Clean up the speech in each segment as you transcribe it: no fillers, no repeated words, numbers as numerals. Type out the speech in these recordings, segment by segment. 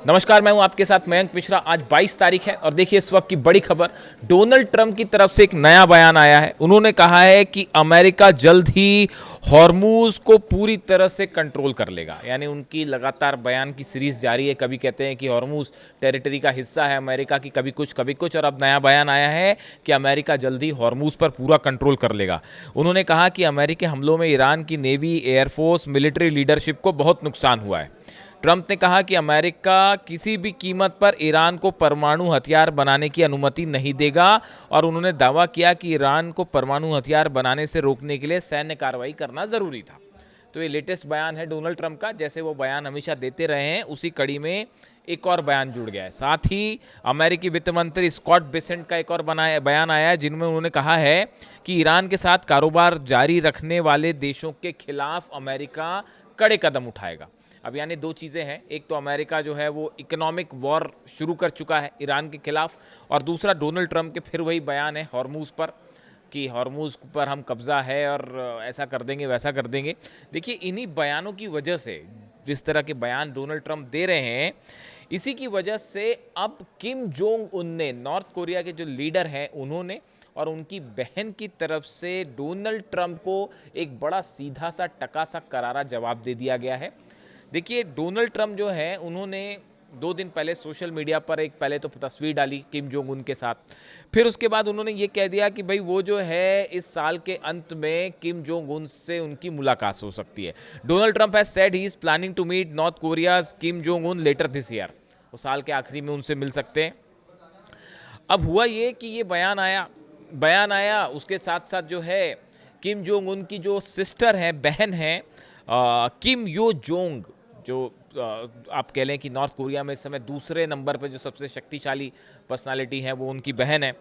नमस्कार, मैं हूं आपके साथ मयंक मिश्रा। आज 22 तारीख है और देखिए इस वक्त की बड़ी खबर। डोनाल्ड ट्रंप की तरफ से एक नया बयान आया है। उन्होंने कहा है कि अमेरिका जल्द ही हॉर्मूज को पूरी तरह से कंट्रोल कर लेगा। यानी उनकी लगातार बयान की सीरीज जारी है। कभी कहते हैं कि हॉर्मूज टेरिटरी का हिस्सा है अमेरिका की, कभी कुछ, और अब नया बयान आया है कि अमेरिका जल्द ही हॉर्मूज पर पूरा कंट्रोल कर लेगा। उन्होंने कहा कि अमेरिकी हमलों में ईरान की नेवी, एयरफोर्स, मिलिट्री लीडरशिप को बहुत नुकसान हुआ है। ट्रंप ने कहा कि अमेरिका किसी भी कीमत पर ईरान को परमाणु हथियार बनाने की अनुमति नहीं देगा और उन्होंने दावा किया कि ईरान को परमाणु हथियार बनाने से रोकने के लिए सैन्य कार्रवाई करना जरूरी था। तो ये लेटेस्ट बयान है डोनाल्ड ट्रंप का। जैसे वो बयान हमेशा देते रहे हैं, उसी कड़ी में एक और बयान जुड़ गया है। साथ ही अमेरिकी वित्त मंत्री स्कॉट बेसेंट का एक और बयान आया है, जिनमें उन्होंने कहा है कि ईरान के साथ कारोबार जारी रखने वाले देशों के खिलाफ अमेरिका कड़े कदम उठाएगा। अब यानी दो चीज़ें हैं, एक तो अमेरिका जो है वो इकोनॉमिक वॉर शुरू कर चुका है ईरान के खिलाफ, और दूसरा डोनाल्ड ट्रंप के फिर वही बयान है हॉर्मूज पर कि हॉर्मूज पर हम कब्जा है और ऐसा कर देंगे वैसा कर देंगे। देखिए इन्हीं बयानों की वजह से, जिस तरह के बयान डोनाल्ड ट्रंप दे रहे हैं, इसी की वजह से अब किम जोंग उन ने, नॉर्थ कोरिया के जो लीडर हैं, उन्होंने और उनकी बहन की तरफ से डोनाल्ड ट्रंप को एक बड़ा सीधा सा टका सा करारा जवाब दे दिया गया है। देखिए डोनाल्ड ट्रंप जो है, उन्होंने 2 दिन पहले सोशल मीडिया पर एक पहले तो तस्वीर डाली किम जोंग उन के साथ। फिर उसके बाद उन्होंने ये कह दिया कि भाई वो जो है इस साल के अंत में किम जोंग उन से उनकी मुलाकात हो सकती है। Donald Trump has said he is planning to meet North Korea's Kim Jong Un later this year. वो साल के आखिरी में उनसे मिल सकते हैं। अब हुआ ये कि ये बयान आया उसके साथ साथ जो है किम जोंग उन की जो सिस्टर है, बहन है, किम यो जोंग, जो आप कह लें कि नॉर्थ कोरिया में इस समय दूसरे नंबर पर जो सबसे शक्तिशाली पर्सनालिटी है, वो उनकी बहन है।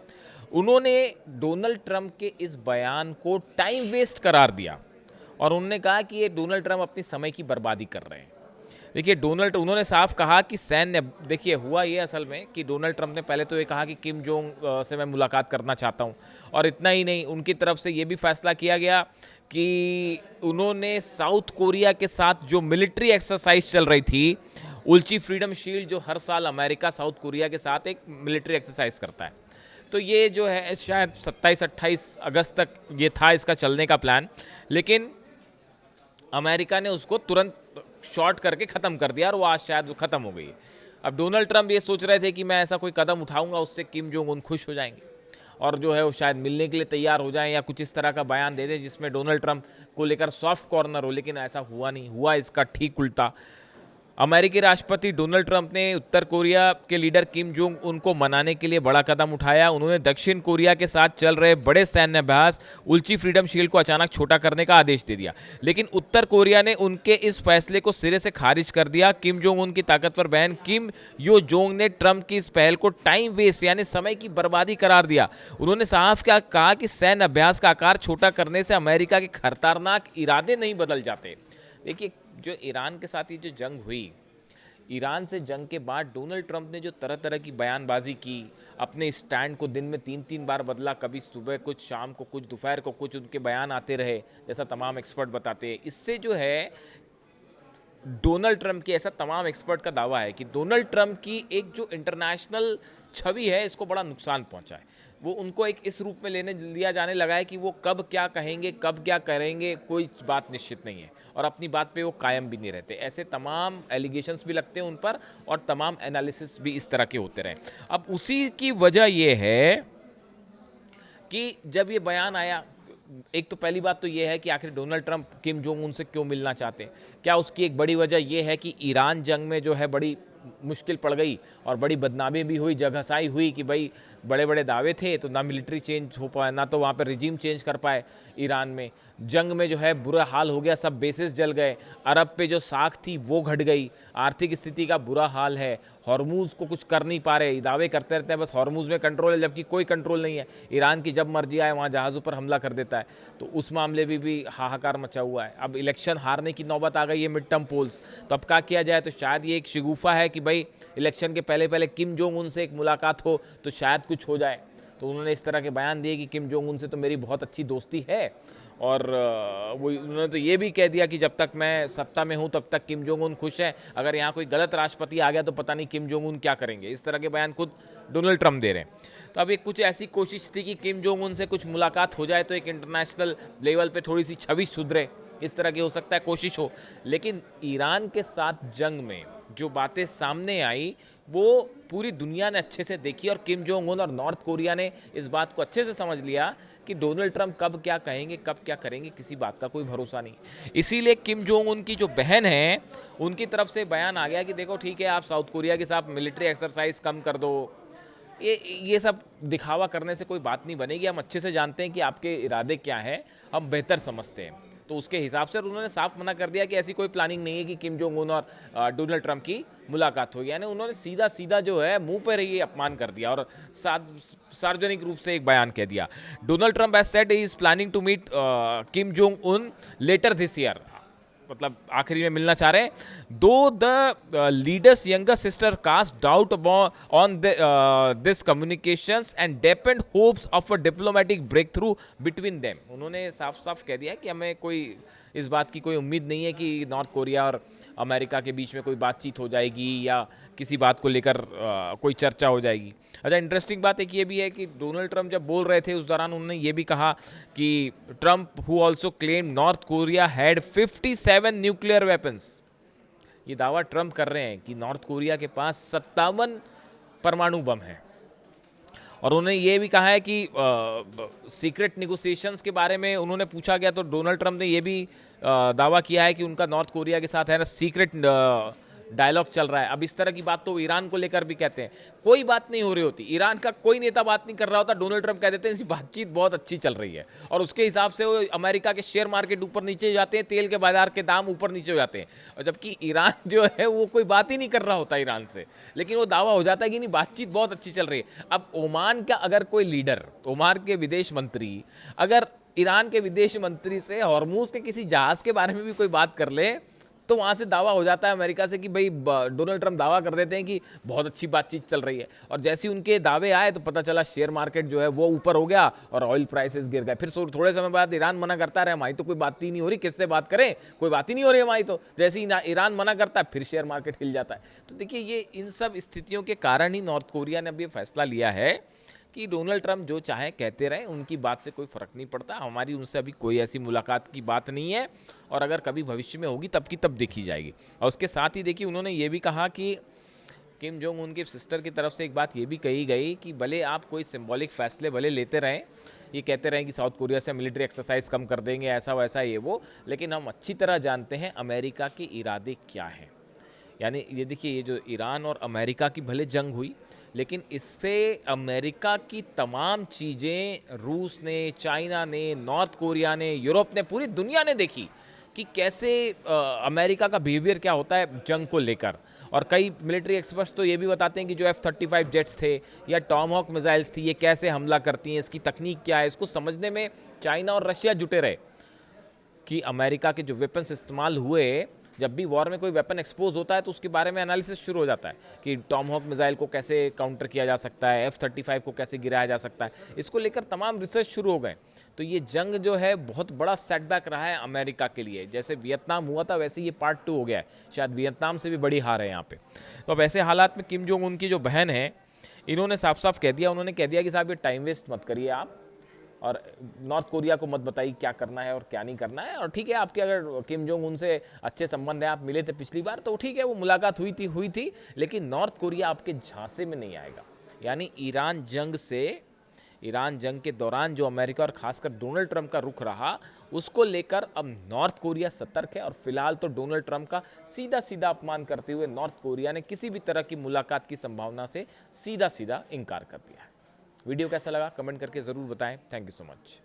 उन्होंने डोनाल्ड ट्रंप के इस बयान को टाइम वेस्ट करार दिया और उन्होंने कहा कि ये डोनाल्ड ट्रंप अपनी समय की बर्बादी कर रहे हैं। देखिए उन्होंने साफ कहा कि सैन्य, देखिए हुआ ये असल में कि डोनाल्ड ट्रंप ने पहले तो ये कहा कि किम जोंग से मैं मुलाकात करना चाहता हूँ, और इतना ही नहीं, उनकी तरफ से ये भी फैसला किया गया कि उन्होंने साउथ कोरिया के साथ जो मिलिट्री एक्सरसाइज चल रही थी, उल्ची फ्रीडम शील्ड, जो हर साल अमेरिका साउथ कोरिया के साथ एक मिलिट्री एक्सरसाइज करता है, तो ये जो है शायद 27-28 अगस्त तक ये था इसका चलने का प्लान, लेकिन अमेरिका ने उसको तुरंत शॉर्ट करके ख़त्म कर दिया और वो आज शायद ख़त्म हो गई है। अब डोनाल्ड ट्रंप ये सोच रहे थे कि मैं ऐसा कोई कदम उठाऊंगा उससे किम जोंग उन खुश हो जाएंगे और जो है वो शायद मिलने के लिए तैयार हो जाएं या कुछ इस तरह का बयान दे दें जिसमें डोनाल्ड ट्रंप को लेकर सॉफ्ट कॉर्नर हो, लेकिन ऐसा हुआ नहीं, हुआ इसका ठीक उल्टा। अमेरिकी राष्ट्रपति डोनाल्ड ट्रंप ने उत्तर कोरिया के लीडर किम जोंग उन को मनाने के लिए बड़ा कदम उठाया। उन्होंने दक्षिण कोरिया के साथ चल रहे बड़े सैन्य अभ्यास उल्ची फ्रीडम शील्ड को अचानक छोटा करने का आदेश दे दिया, लेकिन उत्तर कोरिया ने उनके इस फैसले को सिरे से खारिज कर दिया। किम जोंग उन की ताकतवर बहन किम यो जोंग ने ट्रंप की इस पहल को टाइम वेस्ट यानी समय की बर्बादी करार दिया। उन्होंने साफ क्या कहा कि सैन्य अभ्यास का आकार छोटा करने से अमेरिका के खतरनाक इरादे नहीं बदल जाते। देखिए जो ईरान के साथ ये जो जंग हुई, ईरान से जंग के बाद डोनाल्ड ट्रंप ने जो तरह तरह की बयानबाजी की, अपने स्टैंड को दिन में 3-3 बार बदला, कभी सुबह कुछ, शाम को कुछ, दोपहर को कुछ, उनके बयान आते रहे जैसा तमाम एक्सपर्ट बताते हैं। इससे जो है डोनाल्ड ट्रंप की, ऐसा तमाम एक्सपर्ट का दावा है कि डोनाल्ड ट्रंप की एक जो इंटरनेशनल छवि है, इसको बड़ा नुकसान पहुंचा है। वो उनको एक इस रूप में लिया जाने लगा है कि वो कब क्या कहेंगे, कब क्या करेंगे, कोई बात निश्चित नहीं है और अपनी बात पे वो कायम भी नहीं रहते। ऐसे तमाम एलिगेशंस भी लगते हैं उन पर और तमाम एनालिसिस भी इस तरह के होते रहे। अब उसी की वजह ये है कि जब ये बयान आया, एक तो पहली बात तो ये है कि आखिर डोनाल्ड ट्रंप किम जोंग उन से क्यों मिलना चाहते हैं। क्या उसकी एक बड़ी वजह ये है कि ईरान जंग में जो है बड़ी मुश्किल पड़ गई और बड़ी बदनामी भी हुई, जगहसाई हुई कि भाई बड़े बड़े दावे थे तो ना मिलिट्री चेंज हो पाए, ना तो वहाँ पर रिजीम चेंज कर पाए। ईरान में जंग में जो है बुरा हाल हो गया, सब बेसिस जल गए, अरब पे जो साख थी वो घट गई, आर्थिक स्थिति का बुरा हाल है, हॉर्मूज को कुछ कर नहीं पा रहे, दावे करते रहते हैं बस हॉर्मूज में कंट्रोल है, जबकि कोई कंट्रोल नहीं है। ईरान की जब मर्जी आए वहाँ जहाज़ों पर हमला कर देता है, तो उस मामले में भी हाहाकार मचा हुआ है। अब इलेक्शन हारने की नौबत आ गई है, मिड टर्म पोल्स, तो अब क्या किया जाए। तो शायद ये एक शिगुफा है कि भाई इलेक्शन के पहले पहले किम जोंग उन से एक मुलाकात हो तो शायद कुछ हो जाए। तो उन्होंने इस तरह के बयान दिए कि किम जोंग उन से तो मेरी बहुत अच्छी दोस्ती है, और वो उन्होंने तो ये भी कह दिया कि जब तक मैं सत्ता में हूँ तब तक किम जोंग उन खुश है, अगर यहाँ कोई गलत राष्ट्रपति आ गया तो पता नहीं किम जोंग उन क्या करेंगे। इस तरह के बयान खुद डोनाल्ड ट्रंप दे रहे हैं। तो अब एक कुछ ऐसी कोशिश थी कि किम जोंग उन से कुछ मुलाकात हो जाए तो एक इंटरनेशनल लेवल पे थोड़ी सी छवि सुधरे, इस तरह की हो सकता है कोशिश हो। लेकिन ईरान के साथ जंग में जो बातें सामने आई वो पूरी दुनिया ने अच्छे से देखी, और किम जोंग उन और नॉर्थ कोरिया ने इस बात को अच्छे से समझ लिया कि डोनाल्ड ट्रंप कब क्या कहेंगे, कब क्या करेंगे, किसी बात का कोई भरोसा नहीं। इसीलिए किम जोंग उन की जो बहन है उनकी तरफ से बयान आ गया कि देखो ठीक है, आप साउथ कोरिया के साथ मिलिट्री एक्सरसाइज कम कर दो, ये सब दिखावा करने से कोई बात नहीं बनेगी, हम अच्छे से जानते हैं कि आपके इरादे क्या हैं, हम बेहतर समझते हैं। तो उसके हिसाब से उन्होंने साफ मना कर दिया कि ऐसी कोई प्लानिंग नहीं है कि किम जोंग उन और डोनाल्ड ट्रंप की मुलाकात होगी। यानी उन्होंने सीधा सीधा जो है मुंह पर ही अपमान कर दिया और सार्वजनिक रूप से एक बयान कह दिया। Donald Trump has said he is planning to meet Kim Jong Un later this year, मतलब आखिरी में मिलना चाह रहे हैं। Though the leader's younger sister cast doubt on this communications and depend hopes of a diplomatic break through between them. उन्होंने साफ साफ कह दिया कि हमें कोई इस बात की कोई उम्मीद नहीं है कि नॉर्थ कोरिया और अमेरिका के बीच में कोई बातचीत हो जाएगी या किसी बात को लेकर कोई चर्चा हो जाएगी। अच्छा, इंटरेस्टिंग बात एक ये भी है कि डोनाल्ड ट्रंप जब बोल रहे थे उस दौरान उन्होंने ये भी कहा कि Trump who also claim north Korea had 57 nuclear weapons. ये दावा ट्रंप कर रहे हैं कि नॉर्थ कोरिया के पास 57 परमाणु बम हैं। और उन्होंने ये भी कहा है कि सीक्रेट निगोसिएशंस के बारे में उन्होंने पूछा गया तो डोनाल्ड ट्रंप ने ये भी दावा किया है कि उनका नॉर्थ कोरिया के साथ है ना सीक्रेट डायलॉग चल रहा है। अब इस तरह की बात तो ईरान को लेकर भी कहते हैं, कोई बात नहीं हो रही होती, ईरान का कोई नेता बात नहीं कर रहा होता, डोनाल्ड ट्रंप कह देते हैं इसी बातचीत बहुत अच्छी चल रही है, और उसके हिसाब से वो अमेरिका के शेयर मार्केट ऊपर नीचे हो जाते हैं, तेल के बाजार के दाम ऊपर नीचे हो जाते हैं, और जबकि ईरान जो है वो कोई बात ही नहीं कर रहा होता ईरान से, लेकिन वो दावा हो जाता है कि नहीं बातचीत बहुत अच्छी चल रही है। अब ओमान का अगर कोई लीडर, ओमान के विदेश मंत्री अगर ईरान के विदेश मंत्री से हॉर्मूज के किसी जहाज के बारे में भी कोई बात कर ले तो वहाँ से दावा हो जाता है अमेरिका से कि भाई डोनाल्ड ट्रंप दावा कर देते हैं कि बहुत अच्छी बातचीत चल रही है, और जैसे ही उनके दावे आए तो पता चला शेयर मार्केट जो है वो ऊपर हो गया और ऑयल प्राइसेस गिर गए। फिर थोड़े समय बाद ईरान मना करता रहे, हमारी तो कोई बात ही नहीं हो रही, किससे बात करें, कोई बात ही नहीं हो रही हमारी, तो जैसे ही ईरान मना करता है फिर शेयर मार्केट हिल जाता है। तो देखिए ये इन सब स्थितियों के कारण ही नॉर्थ कोरिया ने अब ये फैसला लिया है कि डोनाल्ड ट्रंप जो चाहे कहते रहें, उनकी बात से कोई फ़र्क नहीं पड़ता, हमारी उनसे अभी कोई ऐसी मुलाकात की बात नहीं है, और अगर कभी भविष्य में होगी तब की तब देखी जाएगी। और उसके साथ ही देखिए उन्होंने ये भी कहा कि किम जोंग उन की सिस्टर की तरफ से एक बात ये भी कही गई कि भले आप कोई सिंबॉलिक फैसले भले लेते रहें, ये कहते रहें कि साउथ कोरिया से मिलिट्री एक्सरसाइज कम कर देंगे, ऐसा वैसा ये वो, लेकिन हम अच्छी तरह जानते हैं अमेरिका के इरादे क्या हैं। यानी ये देखिए, ये जो ईरान और अमेरिका की भले जंग हुई, लेकिन इससे अमेरिका की तमाम चीज़ें रूस ने, चाइना ने, नॉर्थ कोरिया ने, यूरोप ने, पूरी दुनिया ने देखी कि कैसे अमेरिका का बिहेवियर क्या होता है जंग को लेकर। और कई मिलिट्री एक्सपर्ट्स तो ये भी बताते हैं कि जो F-35 जेट्स थे या टॉमहॉक मिसाइल्स थी, ये कैसे हमला करती हैं, इसकी तकनीक क्या है, इसको समझने में चाइना और रशिया जुटे रहे कि अमेरिका के जो वेपन्स इस्तेमाल हुए, जब भी वॉर में कोई वेपन एक्सपोज होता है तो उसके बारे में एनालिसिस शुरू हो जाता है कि टॉमहॉक मिसाइल को कैसे काउंटर किया जा सकता है, F-35 को कैसे गिराया जा सकता है, इसको लेकर तमाम रिसर्च शुरू हो गए। तो ये जंग जो है बहुत बड़ा सेटबैक रहा है अमेरिका के लिए। जैसे वियतनाम हुआ था वैसे ये पार्ट 2 हो गया है, शायद वियतनाम से भी बड़ी हार है यहाँ पे। तो अब ऐसे हालात में किम जोंग उन की जो बहन है, इन्होंने साफ साफ कह दिया, उन्होंने कह दिया कि साहब ये टाइम वेस्ट मत करिए आप, और नॉर्थ कोरिया को मत बताइए क्या करना है और क्या नहीं करना है। और ठीक है, आपके अगर किम जोंग उन से अच्छे संबंध है, आप मिले थे पिछली बार, तो ठीक है वो मुलाकात हुई थी, लेकिन नॉर्थ कोरिया आपके झांसे में नहीं आएगा। यानी ईरान जंग के दौरान जो अमेरिका और खासकर डोनाल्ड ट्रंप का रुख रहा, उसको लेकर अब नॉर्थ कोरिया सतर्क है, और फिलहाल तो डोनाल्ड ट्रंप का सीधा सीधा अपमान करते हुए नॉर्थ कोरिया ने किसी भी तरह की मुलाकात की संभावना से सीधा सीधा इनकार कर दिया है। वीडियो कैसा लगा कमेंट करके ज़रूर बताएं। Thank you so much.